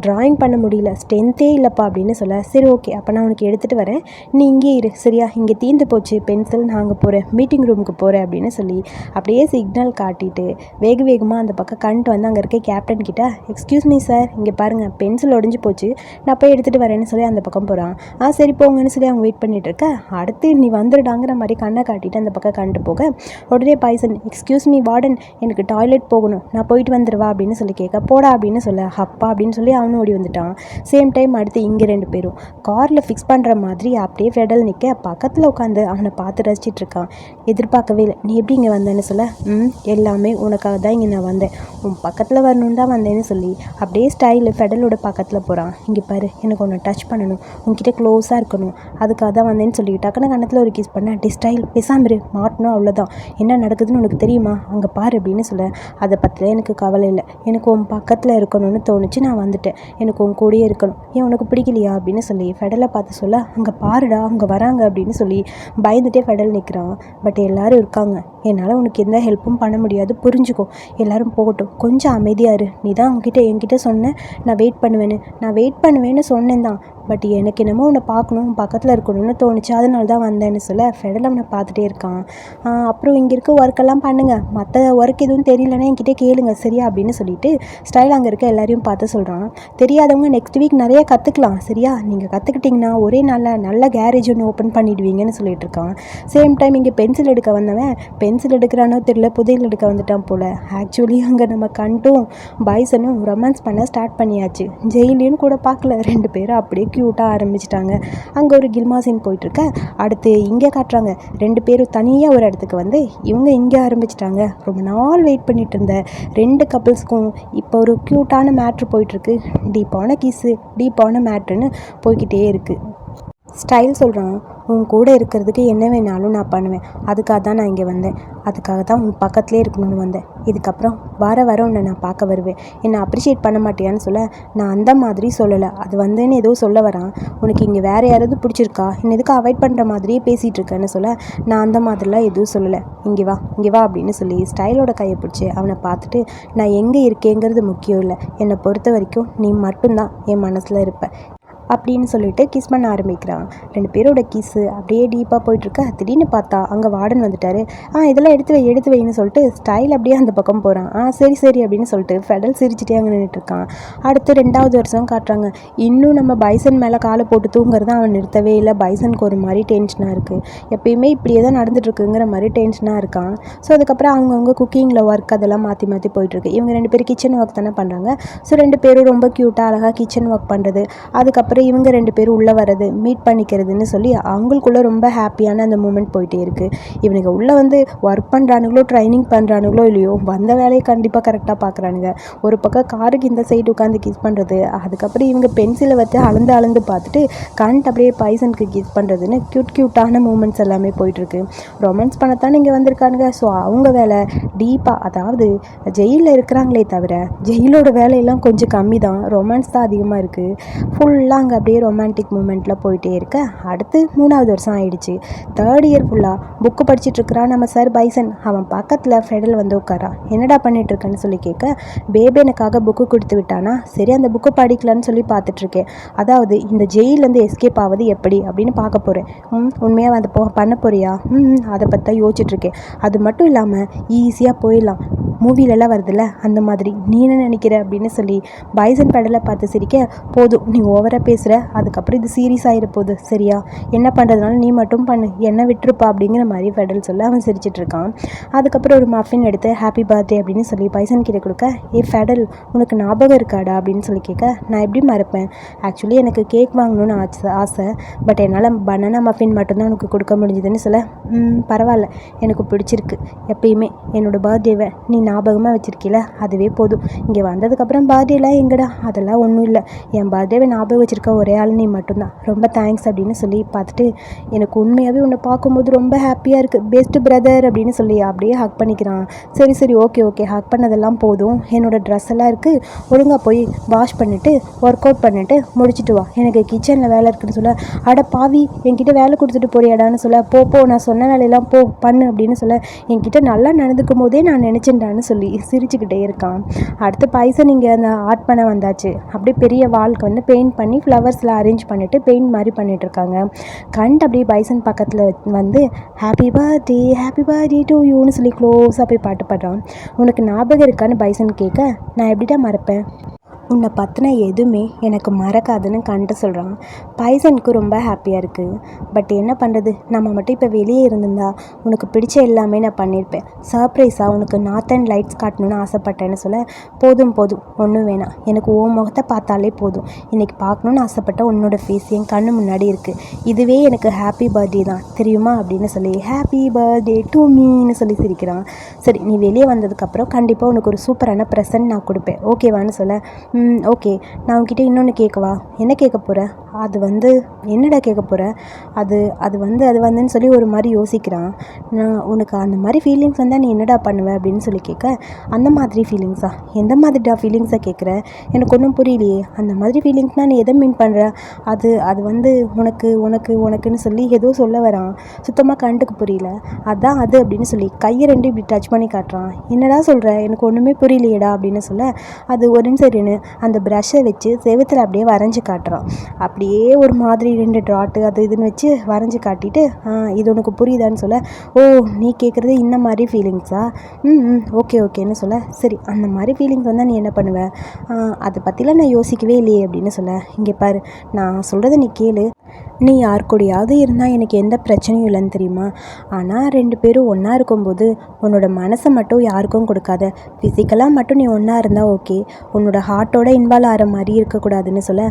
ட்ராயிங் பண்ண முடியல, ஸ்ட்ரென்த்தே இல்லைப்பா அப்படின்னு சொல்ல, சரி ஓகே, அப்போ நான் உனக்கு எடுத்துகிட்டு வரேன், நீ இங்கே இரு சரியா, இங்கே தீர்ந்து போச்சு பென்சில், நான் அங்கே போகிறேன், மீட்டிங் ரூமுக்கு போகிறேன் அப்படின்னு சொல்லி அப்படியே சிக்னல் காட்டிட்டு வேகமாக அந்த பக்கம் கண்டு வந்து அங்கே இருக்க கேப்டன் கிட்ட, எக்ஸ்கியூஸ் மீ சார், இங்கே பாருங்கள் பென்சில் உடஞ்சி போச்சு, நான் போய் எடுத்துகிட்டு வரேன்னு சொல்லி அந்த பக்கம் போகிறான். சரி போங்கன்னு சொல்லி அவங்க வெயிட் பண்ணிட்டு இருக்க, அடுத்து நீ வந்துடுடாங்கிற மாதிரி கண்ணை காட்டிட்டு அந்த பக்கம் கண்டு போக, உடனே பைசன், எக்ஸ்கியூஸ் மீ வார்டன், எனக்கு டாய்லெட் போகணும், நான் போயிட்டு வந்துடுவா அப்படின்னு சொல்லி கேட்க, போடா அப்படின்னு சொல்ல, அப்பா அப்படின்னு சொல்லி அவனும் ஓடி வந்துட்டான். சேம் டைம் அடுத்து இங்கே 2 பேரும் காரில் ஃபிக்ஸ் பண்ணுற மாதிரி அப்படியே ஃபெடல் நிற்க பக்கத்தில் உட்காந்து அவனை பார்த்து ரசிச்சிட்டு இருக்கான். எதிர்பார்க்கவே இல்லை, நீ எப்படி இங்கே வந்தேன்னு சொல்ல, எல்லாமே உனக்காக தான் இங்கே நான் வந்தேன், உன் பக்கத்தில் வரணும் தான் வந்தேன்னு சொல்லி அப்படியே ஸ்டைலு ஃபெடலோட பக்கத்தில் போகிறான். இங்கே பாரு, எனக்கு உன்னை டச் பண்ணணும், உன்கிட்ட க்ளோஸாக இருக்கணும், அதுக்காக தான் வந்தேன்னு சொல்லி டக்குன்னு கணத்தில் ஒரு கிஸ் பண்ண, ஸ்டைல் பேசாமரு மாட்டணும், அவ்வளோதான், என்ன நடக்குதுன்னு உனக்கு தெரியுமா, அங்கே பாரு அப்படின்னு சொல்ல, அதை பற்றிலாம் எனக்கு கவலை இல்லை, எனக்கு உன் பக்கத்தில் இருக்கணும்னு தோணுச்சு, நான் வந்துட்டேன், எனக்கு உன் கூடயே இருக்கணும், ஏன் உனக்கு பிடிக்கலையா அப்படின்னு சொல்லி ஃபெடலை பார்த்து சொல்ல, அங்கே பாருடா அவங்க வராங்க அப்படின்னு சொல்லி பயந்துட்டே ஃபெடல் நிற்கிறான். பட் எல்லோரும் இருக்காங்க, என்னால் உனக்கு எந்த ஹெல்ப்பும் பண்ண முடியாது, புரிஞ்சுக்கோ, எல்லோரும் போகட்டும், கொஞ்சம் அமைதியாக இரு, நீ தான் என்கிட்ட சொன்ன நான் வெயிட் பண்ணுவேன்னு சொன்னேன் தான், பட் எனக்கு என்னமோ உன்னை பார்க்கணும், பக்கத்தில் இருக்கணும்னு தோணுச்சு, அதனால தான் வந்தேன்னு சொல்ல ஃபெடல் அவனை பார்த்துட்டே இருக்கான். அப்புறம் இங்கே இருக்க ஒர்க்கெல்லாம் பண்ணுங்கள், மற்ற ஒர்க் எதுவும் தெரியலன்னா என்கிட்ட கேளுங்க சரியா அப்படின்னு சொல்லிட்டு ஸ்டைல் அங்கே இருக்க எல்லாரையும் பார்த்து சொல்கிறான். தெரியாதவங்க நெக்ஸ்ட் வீக் நிறைய கற்றுக்கலாம் சரியா, நீங்கள் கற்றுக்கிட்டிங்கன்னா ஒரே நல்ல கேரேஜ் ஒன்று ஓப்பன் பண்ணிடுவீங்கன்னு சொல்லிட்டு இருக்கான். சேம் டைம் இங்கே பென்சில் எடுக்க வந்தவன் பென்சில் எடுக்கிறானோ தெரியல, புதையல் எடுக்க வந்துட்டான் போல். ஆக்சுவலி அங்கே நம்ம கண்டும் பைசனும் ரொமான்ஸ் பண்ண ஸ்டார்ட் பண்ணியாச்சு, ஜெயிலையும் கூட பார்க்கல, 2 பேரும் அப்படியே க்யூட்டாக ஆரம்பிச்சிட்டாங்க. அங்கே ஒரு கில்மா சீன் போயிட்டுருக்க, அடுத்து இங்கே காட்டுறாங்க 2 பேரும் தனியாக ஒரு இடத்துக்கு வந்து இவங்க இங்கே ஆரம்பிச்சிட்டாங்க. ரொம்ப நாள் வெயிட் பண்ணிட்டு இருந்த 2 கப்பிள்ஸ்க்கும் இப்போ ஒரு க்யூட்டான மேட்ரு போயிட்டுருக்கு, டீப்பான கிஸ்ஸு, டீப்பான மேட்ருன்னு போய்கிட்டே இருக்குது. ஸ்டைல் சொல்கிறான், உன் கூட இருக்கிறதுக்கு என்ன வேணாலும் நான் பண்ணுவேன், அதுக்காக தான் நான் இங்கே வந்தேன், அதுக்காக தான் உன் பக்கத்துலேயே இருக்கணும்னு வந்தேன், இதுக்கப்புறம் வர உன்னை நான் பார்க்க வருவேன், என்னை அப்ரிஷியேட் பண்ண மாட்டியான்னு சொல்ல, நான் அந்த மாதிரி சொல்லலை, அது வந்துன்னு ஏதோ சொல்ல வரான். உனக்கு இங்கே வேறு யாராவது பிடிச்சிருக்கா, என்னை எதுக்கு அவாய்ட் பண்ணுற மாதிரியே பேசிகிட்டு இருக்கேன்னு சொல்ல, நான் அந்த மாதிரிலாம் எதுவும் சொல்லலை, இங்கே வா அப்படின்னு சொல்லி ஸ்டைலோட கையை பிடிச்சி அவனை பார்த்துட்டு, நான் எங்கே இருக்கேங்கிறது முக்கியம் இல்லை, என்னை பொறுத்த வரைக்கும் நீ மட்டும்தான் என் மனசில் இருப்ப அப்படின்னு சொல்லிட்டு கிஸ் பண்ண ஆரம்பிக்கிறான். 2 பேரோட கிஸ்ஸு அப்படியே டீப்பாக போயிட்டுருக்க, திடீர்னு பார்த்தா அங்கே வார்டன் வந்துட்டார். இதெல்லாம் எடுத்து வைன்னு சொல்லிட்டு ஸ்டைல் அப்படியே அந்த பக்கம் போகிறான். சரி அப்படின்னு சொல்லிட்டு ஃபெடல் சிரிச்சிட்டே அங்கே நின்றுட்டுருக்கான். அடுத்து 2வது வருஷம் காட்டுறாங்க. இன்னும் நம்ம பைசன் மேலே காலை போட்டு தூங்குறத அவன் நிறுத்தவே இல்லை. பைசனுக்கு ஒரு மாதிரி டென்ஷனாக இருக்குது, எப்பயுமே இப்படியே தான் நடந்துட்டுருக்குங்கிற மாதிரி டென்ஷனாக இருக்கான். ஸோ அதுக்கப்புறம் அவங்கவுங்க குக்கிங்கில் ஒர்க் அதெல்லாம் மாற்றி போயிட்டுருக்கு. இவங்க 2 பேரும் கிச்சன் ஒர்க் தானே பண்ணுறாங்க. ஸோ 2 பேரும் ரொம்ப க்யூட்டாக அழகாக கிச்சன் ஒர்க் பண்ணுறது, அதுக்கப்புறம் அதுக்கப்புறம் இவங்க 2 பேரும் உள்ளே வர்றது, மீட் பண்ணிக்கிறதுன்னு சொல்லி அவங்களுக்குள்ளே ரொம்ப ஹாப்பியான அந்த மூமெண்ட் போயிட்டே இருக்குது. இவனுங்க உள்ளே வந்து ஒர்க் பண்ணுறானுங்களோ ட்ரைனிங் பண்ணுறானுங்களோ இல்லையோ, வந்த வேலையை கண்டிப்பாக கரெக்டாக பார்க்குறானுங்க. ஒரு பக்கம் காருக்கு இந்த சைடு உட்காந்து கிஸ் பண்ணுறது, அதுக்கப்புறம் இவங்க பென்சிலை வச்சு அளந்து அளந்து பார்த்துட்டு கண்ட் அப்படியே பைசனுக்கு கிஸ் பண்ணுறதுன்னு க்யூட்டான மூமெண்ட்ஸ் எல்லாமே போயிட்டுருக்கு. ரொமான்ஸ் பண்ணத்தான் இங்கே வந்திருக்கானுங்க. ஸோ அவங்க வேலை டீப்பாக, அதாவது ஜெயிலில் இருக்கிறாங்களே தவிர ஜெயிலோட வேலையெல்லாம் கொஞ்சம் கம்மி தான், ரொமான்ஸ் தான் அதிகமாக இருக்குது. ஃபுல்லாக அங்கே அப்படியே ரொமான்டிக் மூமெண்ட்டில் போயிட்டே இருக்க அடுத்து 3வது வருஷம் ஆயிடுச்சு. 3rd இயர் ஃபுல்லாக புக்கு படிச்சுட்ருக்கிறான் நம்ம சார் பைசன். அவன் பக்கத்தில் ஃபெடல் வந்து உட்காரா. என்னடா பண்ணிகிட்ருக்கேன்னு சொல்லி கேட்க, பேபி எனக்காக புக்கு கொடுத்து விட்டானா, சரி அந்த புக்கு படிக்கலான்னு சொல்லி பார்த்துட்ருக்கேன். அதாவது இந்த ஜெயிலேருந்து எஸ்கேப் ஆகுது எப்படி அப்படின்னு பார்க்க போகிறேன். உண்மையாக வந்து பண்ண போறியா? அதை பற்றி தான் யோசிச்சுட்ருக்கேன். அது மட்டும் இல்லாமல் ஈஸியாக போயிடலாம், மூவிலெல்லாம் வருதுல்ல அந்த மாதிரி. நீ என்ன நினைக்கிற அப்படின்னு சொல்லி பைசன் பெடலை பார்த்து சிரிக்க, போதும் நீ ஓவராக பேசுகிற, அதுக்கப்புறம் இது சீரியஸ் ஆகிட போகுது சரியா, என்ன பண்ணுறதுனால நீ மட்டும் பண்ணு, என்ன விட்டுருப்பா அப்படிங்கிற மாதிரி ஃபெடல் சொல்ல அவன் சிரிச்சிட்ருக்கான். அதுக்கப்புறம் ஒரு மஃபின் எடுத்து ஹாப்பி பர்த்டே அப்படின்னு சொல்லி பைசன் கிட்ட கொடுக்க, ஃபெடல் உனக்கு ஞாபகம் இருக்காடா அப்படின்னு சொல்லி கேட்க, நான் எப்படி மறப்பேன், ஆக்சுவலி எனக்கு கேக் வாங்கணும்னு ஆசை, பட் என்னால் பனானா மஃபின் மட்டும்தான் உனக்கு கொடுக்க முடிஞ்சதுன்னு சொல்ல, பரவாயில்ல எனக்கு பிடிச்சிருக்கு, எப்பயுமே என்னோடய பர்த்டேவை நீ ஞாபகமாக வச்சுருக்கீல, அதுவே போதும். இங்கே வந்ததுக்கப்புறம் பர்த்டேலாம் எங்கடா, அதெல்லாம் ஒன்றும் இல்லை, என் பர்த்டேவை ஞாபகம் வச்சுருக்க ஒரே ஆள் நீ மட்டும்தான், ரொம்ப தேங்க்ஸ் அப்படின்னு சொல்லி பார்த்துட்டு, எனக்கு உண்மையாகவே உன்னை பார்க்கும்போது ரொம்ப ஹாப்பியாக இருக்குது, பெஸ்ட் பிரதர் அப்படின்னு சொல்லி அப்படியே ஹக் பண்ணிக்கிறான். சரி ஓகே ஹக் பண்ணதெல்லாம் போதும், என்னோடய ட்ரெஸ் எல்லாம் இருக்குது, ஒழுங்காக போய் வாஷ் பண்ணிவிட்டு ஒர்க் அவுட் பண்ணிவிட்டு முடிச்சுட்டு வா, எனக்கு கிச்சனில் வேலை இருக்குதுன்னு சொல்ல, அட பாவி என்கிட்ட வேலை கொடுத்துட்டு போறியாடான்னு சொல்ல, போ நான் சொன்ன வேலையெல்லாம் பண்ணு அப்படின்னு சொல்ல, என்கிட்ட நல்லா நடந்துக்கும் போதே நான் நினச்சேன்டான்னு சொல்லி சிரிச்சுக்கிட்டே இருக்கான். அடுத்து பைசன் இங்கே அந்த ஆர்ட் பண்ண வந்தாச்சு. அப்படியே பெரிய வால்க்கு வந்து பெயிண்ட் பண்ணி ஃப்ளவர்ஸில் அரேஞ்ச் பண்ணிவிட்டு பெயிண்ட் மாதிரி பண்ணிகிட்ருக்காங்க. கண்ட் அப்படியே பைசன் பக்கத்தில் வந்து ஹாப்பி பர்த்டே டு யூன்னு சொல்லி க்ளோஸாக போய் பாட்டு பாடுறான். உனக்கு ஞாபகம் இருக்கான்னு பைசன் கேட்க, நான் எப்படிடா மறப்பேன், உன்னை பற்றின எதுவுமே எனக்கு மறக்காதுன்னு கண்டு சொல்கிறான். பைசனுக்கு ரொம்ப ஹாப்பியாக இருக்குது. பட் என்ன பண்ணுறது, நம்ம மட்டும் இப்போ வெளியே இருந்திருந்தா உனக்கு பிடிச்ச எல்லாமே நான் பண்ணியிருப்பேன், சர்ப்ரைஸாக உனக்கு நார்த்தன் லைட்ஸ் காட்டணுன்னு ஆசைப்பட்டேன்னு சொல்ல, போதும் ஒன்றும் வேணாம், எனக்கு உன் முகத்தை பார்த்தாலே போதும், இன்றைக்கி பார்க்கணுன்னு ஆசைப்பட்ட உன்னோட ஃபேஸ் என் கண்ணு முன்னாடி இருக்குது, இதுவே எனக்கு ஹாப்பி பர்த்டே தான் தெரியுமா அப்படின்னு சொல்லி ஹாப்பி பர்த்டே டு மீன்னு சொல்லி சிரிக்கிறான். சரி நீ வெளியே வந்ததுக்கப்புறம் கண்டிப்பாக உனக்கு ஒரு சூப்பரான ப்ரெசன்ட் நான் கொடுப்பேன், ஓகேவான்னு சொல்ல, ஓகே நான் உங்ககிட்ட இன்னொன்று கேட்கவா, என்ன கேட்க போகிற, அது வந்து என்னடா கேட்க போகிற, அது வந்துன்னு சொல்லி ஒரு மாதிரி யோசிக்கிறான். நான் உனக்கு அந்த மாதிரி ஃபீலிங்ஸ் வந்தால் நீ என்னடா பண்ணுவ அப்படின்னு சொல்லி கேட்க, அந்த மாதிரி ஃபீலிங்ஸா, எந்த மாதிரிடா ஃபீலிங்ஸை கேட்குற, எனக்கு ஒன்றும் புரியலையே, அந்த மாதிரி ஃபீலிங்ஸ்னால் நீ எதை மீன் பண்ணுற, அது வந்து உனக்குன்னு சொல்லி ஏதோ சொல்ல வரான், சுத்தமாக கண்டுக்கு புரியல, அதான் அது அப்படின்னு சொல்லி கையை 2 இப்படி டச் பண்ணி காட்டுறான். என்னடா சொல்கிற, எனக்கு ஒன்றுமே புரியலையேடா அப்படின்னு சொல்ல, அது ஒரு நிமிஷம் அந்த ப்ரஷ்ஷை வச்சு செவுத்தில் அப்படியே வரைஞ்சி காட்டுறான். அப்படியே ஒரு மாதிரி 2 ட்ராட்டு அது இதுன்னு வச்சு வரைஞ்சி காட்டிட்டு, இது உனக்கு புரியுதான்னு சொல்ல, ஓ நீ கேட்குறது இந்த மாதிரி ஃபீலிங்ஸா, ஓகேன்னு சொல்ல, சரி அந்த மாதிரி ஃபீலிங்ஸ் வந்தால் நீ என்ன பண்ணுவ, அதை பற்றிலாம் நான் யோசிக்கவே இல்லையே அப்படின்னு சொல்ல, இங்கே பாரு நான் சொல்கிறத நீ கேளு, நீ யார் கூடயாவது இருந்தால் எனக்கு எந்த பிரச்சனையும் இல்லைன்னு தெரியுமா, ஆனால் 2 பேரும் ஒன்றா இருக்கும்போது உன்னோட மனசை மட்டும் யாருக்கும் கொடுக்காத, ஃபிசிக்கலாக மட்டும் நீ ஒன்றா இருந்தால் ஓகே, உன்னோட ஹார்ட்டோட இன்வால்வ் ஆகிற மாதிரி இருக்கக்கூடாதுன்னு சொல்ல,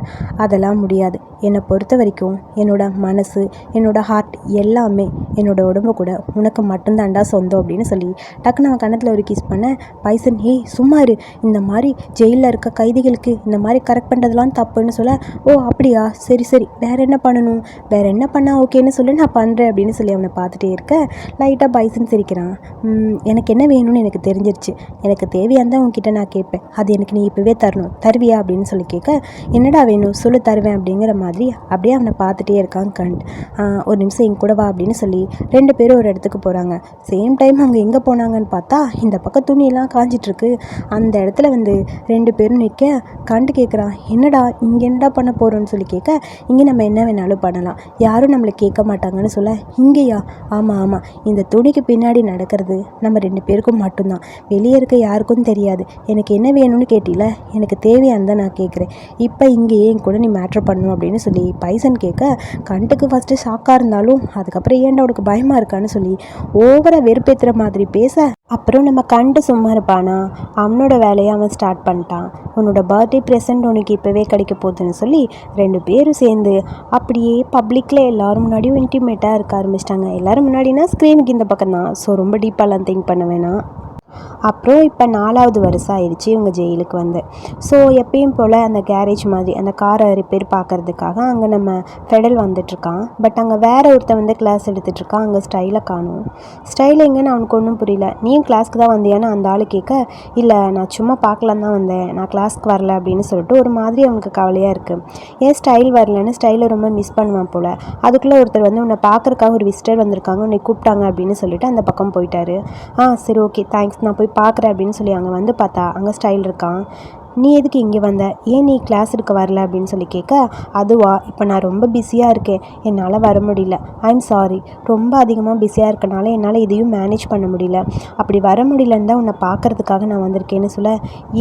அதெல்லாம் முடியாது, என்னை பொறுத்த வரைக்கும் என்னோட மனசு என்னோட ஹார்ட் எல்லாமே என்னோட உடம்பு கூட உனக்கு மட்டும்தான்டா சொந்தம் அப்படின்னு சொல்லி டக்குன்னு அவன் கன்னத்தில் ஒரு கிஸ் பண்ண, பைசன் சும்மா இரு, இந்த மாதிரி ஜெயிலில் இருக்க கைதிகளுக்கு இந்த மாதிரி கரெக்ட் பண்ணுறதுலாம் தப்புன்னு சொல்ல, ஓ அப்படியா சரி வேறு என்ன பண்ணால் ஓகேன்னு சொல்லி நான் பண்ணுறேன் அப்படின்னு சொல்லி அவனை பார்த்துட்டே இருக்க, லைட்டாக பைசன் சிரிக்கிறான். எனக்கு என்ன வேணும்னு எனக்கு தெரிஞ்சிருச்சு, எனக்கு தேவையானதான் உன்கிட்ட நான் கேட்பேன், அது எனக்கு நீ இப்போவே தருவியா அப்படின்னு சொல்லி கேட்க, என்னடா வேணும் சொல்லு தருவேன் அப்படிங்கிற மாதிரி அப்படியே அவனை பார்த்துட்டே இருக்கான் கண்ட். ஒரு நிமிஷம் என் கூட வா அப்படின்னு சொல்லி 2 பேரும் ஒரு இடத்துக்கு போகிறாங்க. சேம் டைம் அவங்க எங்கே போனாங்கன்னு பார்த்தா இந்த பக்கம் துணியெல்லாம் காஞ்சிட்ருக்கு. அந்த இடத்துல வந்து 2 பேரும் நிற்க கண்டு கேட்குறான், என்னடா இங்கே என்னடா பண்ண போகிறோன்னு சொல்லி கேட்க, இங்கே நம்ம என்ன வேணாலும் பண்ணலாம், யாரும் நம்மளை கேட்க மாட்டாங்கன்னு சொல்ல, இங்கேயா, ஆமாம் இந்த துணிக்கு பின்னாடி நடக்கிறது நம்ம 2 பேருக்கும் மட்டும்தான், வெளியே இருக்க யாருக்கும் தெரியாது, எனக்கு என்ன வேணும்னு கேட்டில, எனக்கு தேவையானதான் நான் கேட்குறேன், இப்போ இங்கேயே என் கூட நீ மேட்ரு பண்ணும் அப்படின்னு சொல்லி பைசன் கேட்க, கண்டுக்கு ஃபஸ்ட்டு ஷாக்காக இருந்தாலும் அதுக்கப்புறம் ஏன்டா உனக்கு பயமாக இருக்கான்னு சொல்லி ஓவராக வெறுப்பேற்றுற மாதிரி பேச, அப்புறம் நம்ம கண்டு சும்மா இருப்பானா, அவனோட வேலையை அவன் ஸ்டார்ட் பண்ணிட்டான். உன்னோட பர்த்டே ப்ரெசென்ட் உனக்கு இப்போவே கிடைக்க போகுதுன்னு சொல்லி 2 பேரும் சேர்ந்து அப்படியே பப்ளிக்கில் எல்லோரும் முன்னாடியும் இன்டிமேட்டாக இருக்க ஆரம்பிச்சிட்டாங்க. எல்லோரும் முன்னாடினா ஸ்க்ரீனுக்கு இந்த பக்கம் தான். ஸோ ரொம்ப டீப்பாலாம் திங்க் பண்ண வேணாம். அப்புறம் இப்போ 4வது வருஷம் ஆயிடுச்சு இவங்க ஜெயிலுக்கு வந்து. ஸோ எப்பயும் போல் அந்த கேரேஜ் மாதிரி அந்த காரை ரிப்பேர் பார்க்கறதுக்காக அங்கே நம்ம ஃபெடல் வந்துட்டுருக்கான். பட் அங்கே வேற ஒருத்தன் வந்து கிளாஸ் எடுத்துகிட்ருக்கான். அங்கே ஸ்டைலை காணும். ஸ்டைல் எங்கன்னு அவனுக்கு ஒன்றும் புரியல. நீயும் கிளாஸ்க்கு தான் வந்தியான்னு அந்த ஆள் கேட்க, இல்லை நான் சும்மா பார்க்கலாம் தான் வந்தேன், நான் கிளாஸ்க்கு வரல அப்படின்னு சொல்லிட்டு ஒரு மாதிரி அவனுக்கு கவலையாக இருக்குது. ஏன் ஸ்டைல் வரலன்னு ஸ்டைலை ரொம்ப மிஸ் பண்ணுவான் போல். அதுக்குள்ளே ஒருத்தர் வந்து உன்னை பார்க்குறக்காக ஒரு விசிட்டர் வந்திருக்காங்க, உன்னை கூப்பிட்டாங்க அப்படின்னு சொல்லிட்டு அந்த பக்கம் போயிட்டாரு. சரி ஓகே தேங்க்ஸ், நான் போய் பார்க்குறேன் அப்படின்னு சொல்லி அங்கே வந்து பார்த்தா அங்கே ஸ்டைல் இருக்கான். நீ எதுக்கு இங்கே வந்த, ஏன் நீ கிளாஸ் எடுக்க வரல அப்படின்னு சொல்லி கேட்க, அதுவா இப்போ நான் ரொம்ப பிஸியாக இருக்கேன், என்னால் வர முடியல, ஐம் சாரி, ரொம்ப அதிகமாக பிஸியாக இருக்கனால என்னால் இதையும் மேனேஜ் பண்ண முடியல, அப்படி வர முடியலன்னு தான் உன்னை பார்க்குறதுக்காக நான் வந்திருக்கேன்னு சொல்ல,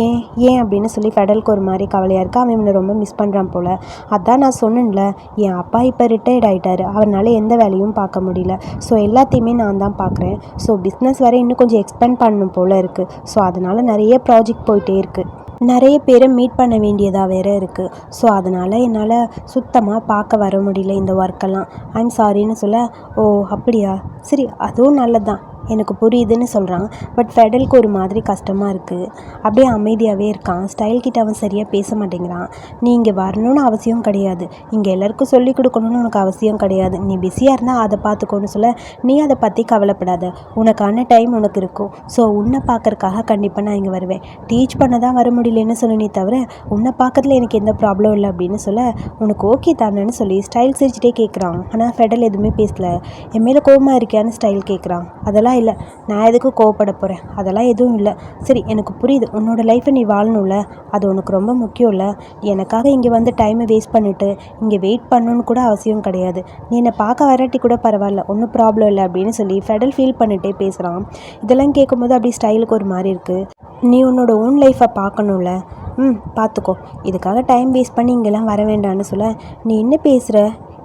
ஏன் ஏன் அப்படின்னு சொல்லி ஃபெடலுக்கு ஒரு மாதிரி கவலையாக இருக்கா. அவன் இவனை ரொம்ப மிஸ் பண்ணுறான் போல். அதான் நான் சொன்னேன்ல, என் அப்பா இப்போ ரிட்டையர்ட் ஆகிட்டாரு, அவனால் எந்த வேலையும் பார்க்க முடியல, ஸோ எல்லாத்தையுமே நான் தான் பார்க்குறேன். ஸோ பிஸ்னஸ் வேறு இன்னும் கொஞ்சம் எக்ஸ்பேண்ட் பண்ணணும் போல் இருக்குது. ஸோ அதனால் நிறைய ப்ராஜெக்ட் போயிட்டே இருக்குது, நிறைய பேரை மீட் பண்ண வேண்டியதாக வேறு இருக்குது. ஸோ அதனால் என்னால் சுத்தமாக பார்க்க வர முடியல இந்த ஒர்க்கெல்லாம், ஐம் சாரின்னு சொல்ல, ஓ அப்படியா, சரி அதுவும் நல்லது தான், எனக்கு புரியுதுன்னு சொல்கிறான். பட் ஃபெடலுக்கு ஒரு மாதிரி கஷ்டமாக இருக்குது. அப்படியே அமைதியாகவே இருக்கான். ஸ்டைல்கிட்ட அவன் சரியாக பேச மாட்டேங்கிறான். நீ இங்கே வரணும்னு அவசியம் கிடையாது, இங்கே எல்லாருக்கும் சொல்லிக் கொடுக்கணும்னு உனக்கு அவசியம் கிடையாது, நீ பிஸியாக இருந்தால் அதை பார்த்துக்கோன்னு சொல்ல, நீ அதை பற்றி கவலைப்படாத, உனக்கான டைம் உனக்கு இருக்கும். ஸோ உன்னை பார்க்குறக்காக கண்டிப்பாக நான் இங்கே வருவேன், டீச் பண்ண தான் வர முடியலன்னு சொன்னே தவிர உன்னை பார்க்கறதுல எனக்கு எந்த ப்ராப்ளம் இல்லை அப்படின்னு சொல்ல, உனக்கு ஓகே தானேன்னு சொல்லி ஸ்டைல் சிரிச்சிட்டே கேட்குறான். ஆனால் ஃபெடல் எதுவுமே பேசலை. என் மேலே கோவமாக இருக்கியான்னு ஸ்டைல் கேட்குறான். அதெல்லாம் இல்லை, நான் எதுக்கு கோவப்பட போகிறேன், அதெல்லாம் எதுவும் இல்லை, சரி எனக்கு புரியுது, உன்னோட லைஃப்பை நீ வாழணும்ல, அது உனக்கு ரொம்ப முக்கியம் இல்லை, எனக்காக இங்கே வந்து டைமை வேஸ்ட் பண்ணிவிட்டு இங்கே வெயிட் பண்ணணுன்னு கூட அவசியம் கிடையாது, நீ என்னை பார்க்க வராட்டி கூட பரவாயில்ல, ஒன்றும் ப்ராப்ளம் இல்லை அப்படின்னு சொல்லி ஃபெடல் ஃபீல் பண்ணிகிட்டே பேசுகிறான். இதெல்லாம் கேட்கும்போது அப்படி ஸ்டைலுக்கு ஒரு மாதிரி இருக்குது. நீ உன்னோட ஓன் லைஃப்பை பார்க்கணும்ல, பார்த்துக்கோ, இதுக்காக டைம் வேஸ்ட் பண்ணி இங்கெல்லாம் வர வேண்டான்னு சொல்ல, நீ என்ன பேசுகிற,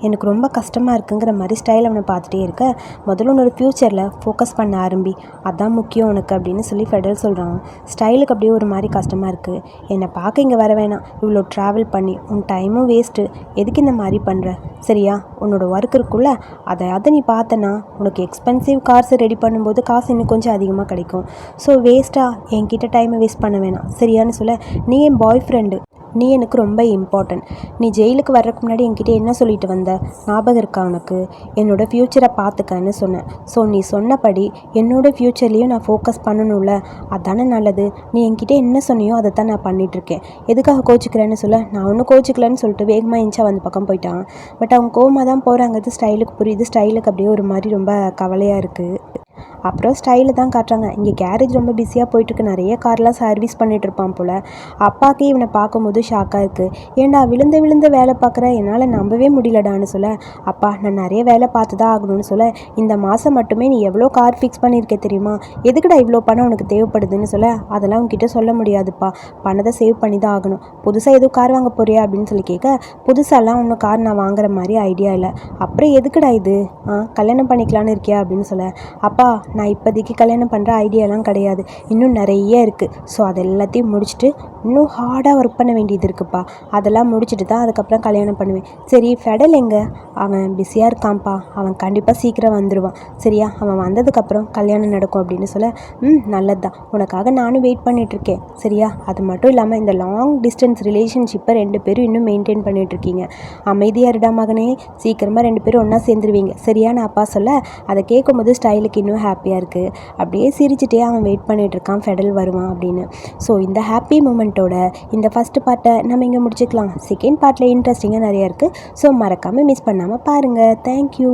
எனக்கு ரொம்ப கஷ்டமாக இருக்குங்கிற மாதிரி ஸ்டைல் அவனை பார்த்துட்டே இருக்க, முதல்ல உன்னோட ஃப்யூச்சரில் ஃபோக்கஸ் பண்ண ஆரம்பி, அதான் முக்கியம் உனக்கு அப்படின்னு சொல்லி ஃபெடல் சொல்கிறான். ஸ்டைலுக்கு அப்படியே ஒரு மாதிரி கஷ்டமாக இருக்குது. என்னை பார்க்க இங்கே வர வேணாம், இவ்வளோ ட்ராவல் பண்ணி உன் டைமும் வேஸ்ட்டு, எதுக்கு இந்த மாதிரி பண்ணுற, சரியா, உன்னோட ஒர்க் இருக்குல்ல, அதை நீ பார்த்தனா உனக்கு எக்ஸ்பென்சிவ் கார்ஸை ரெடி பண்ணும்போது காசு இன்னும் கொஞ்சம் அதிகமாக கிடைக்கும். ஸோ வேஸ்ட்டாக என்கிட்ட டைமை வேஸ்ட் பண்ண வேணாம், சரியான்னு சொல்ல, நீ என் பாய் ஃப்ரெண்டு, நீ எனக்கு ரொம்ப இம்பார்ட்டன்ட், நீ ஜெயிலுக்கு வர்றதுக்கு முன்னாடி என்கிட்ட என்ன சொல்லிட்டு வந்த ஞாபகம் இருக்கா உனக்கு, என்னோடய ஃப்யூச்சரை பார்த்துக்கன்னு சொன்னேன். ஸோ நீ சொன்னபடி என்னோடய ஃப்யூச்சர்லேயும் நான் ஃபோக்கஸ் பண்ணணும்ல, அதானே நல்லது, நீ என்கிட்ட என்ன சொன்னியோ அதை தான் நான் பண்ணிகிட்ருக்கேன், எதுக்காக கோச்சிக்கிறேன்னு சொல்ல, நான் ஒன்றும் கோச்சிக்கலன்னு சொல்லிட்டு வேகமாக இன்ச்சா வந்து பக்கம் போயிட்டான். பட் அவங்க கோவமாக தான் போகிறாங்கிறது ஸ்டைலுக்கு புரியுது. ஸ்டைலுக்கு அப்படியே ஒரு மாதிரி ரொம்ப கவலையாக இருக்குது. அப்புறம் ஸ்டைலு தான் காட்டுறாங்க. இங்கே கேரேஜ் ரொம்ப பிஸியாக போயிட்டுருக்கு, நிறைய கார்லாம் சர்வீஸ் பண்ணிகிட்டு இருப்பான் போல். அப்பாக்கே இவனை பார்க்கும்போது ஷாக்காக இருக்குது. ஏன்டா விழுந்து விழுந்து வேலை பார்க்குற, என்னால் நம்பவே முடியலடான்னு சொல்ல, அப்பா நான் நிறைய வேலை பார்த்து தான் ஆகணும்னு சொல்ல, இந்த மாதம் மட்டுமே நீ எவ்வளோ கார் ஃபிக்ஸ் பண்ணியிருக்க தெரியுமா, எதுக்குடா இவ்வளோ பணம் உனக்கு தேவைப்படுதுன்னு சொல்ல, அதெல்லாம் உங்ககிட்ட சொல்ல முடியாதுப்பா, பணத்தை சேவ் பண்ணி தான் ஆகணும், புதுசாக எதுவும் கார் வாங்க போறியா அப்படின்னு சொல்லி கேட்க, புதுசாலாம் ஒன்றும் கார் நான் வாங்குற மாதிரி ஐடியா இல்லை, அப்புறம் எதுக்குடா இது, கல்யாணம் பண்ணிக்கலான்னு இருக்கியா அப்படின்னு சொல்ல, அப்பா நான் இப்போதைக்கு கல்யாணம் பண்ணுற ஐடியாலாம் கிடையாது, இன்னும் நிறைய இருக்குது, ஸோ அது எல்லாத்தையும் முடிச்சுட்டு இன்னும் ஹார்டாக ஒர்க் பண்ண வேண்டியது இருக்குப்பா, அதெல்லாம் முடிச்சுட்டு தான் அதுக்கப்புறம் கல்யாணம் பண்ணுவேன். சரி ஃபெடல் எங்கே, அவன் பிஸியாக இருக்கான்ப்பா, அவன் கண்டிப்பாக சீக்கிரம் வந்துடுவான், சரியா, அவன் வந்ததுக்கப்புறம் கல்யாணம் நடக்கும் அப்படின்னு சொல்ல, நல்லது தான், உனக்காக நானும் வெயிட் பண்ணிகிட்ருக்கேன், சரியா, அது மட்டும் இல்லாமல் இந்த லாங் டிஸ்டன்ஸ் ரிலேஷன்ஷிப்பை 2 பேரும் இன்னும் மெயின்டைன் பண்ணிகிட்ருக்கீங்க, அமைதியாக இருடா மகனே, சீக்கிரமாக 2 பேரும் ஒன்றா சேர்ந்துருவீங்க, சரியான அப்பா சொல்ல, அதை கேட்கும்போது ஸ்டைலுக்கு இன்னும் ஹாப்பியாக இருக்குது. அப்படியே சிரிச்சுட்டே அவன் வெயிட் பண்ணிகிட்டு இருக்கான் ஃபெடல் வருவான் அப்படின்னு. ஸோ இந்த ஹாப்பி மூமெண்ட்டோட இந்த ஃபஸ்ட்டு பார்ட்டை நம்ம இங்கே முடிச்சுக்கலாம். செகண்ட் பார்ட்டில் இன்ட்ரெஸ்டிங்காக நிறையா இருக்குது. ஸோ மறக்காமல் மிஸ் பண்ணாமல் பாருங்கள். தேங்க்யூ.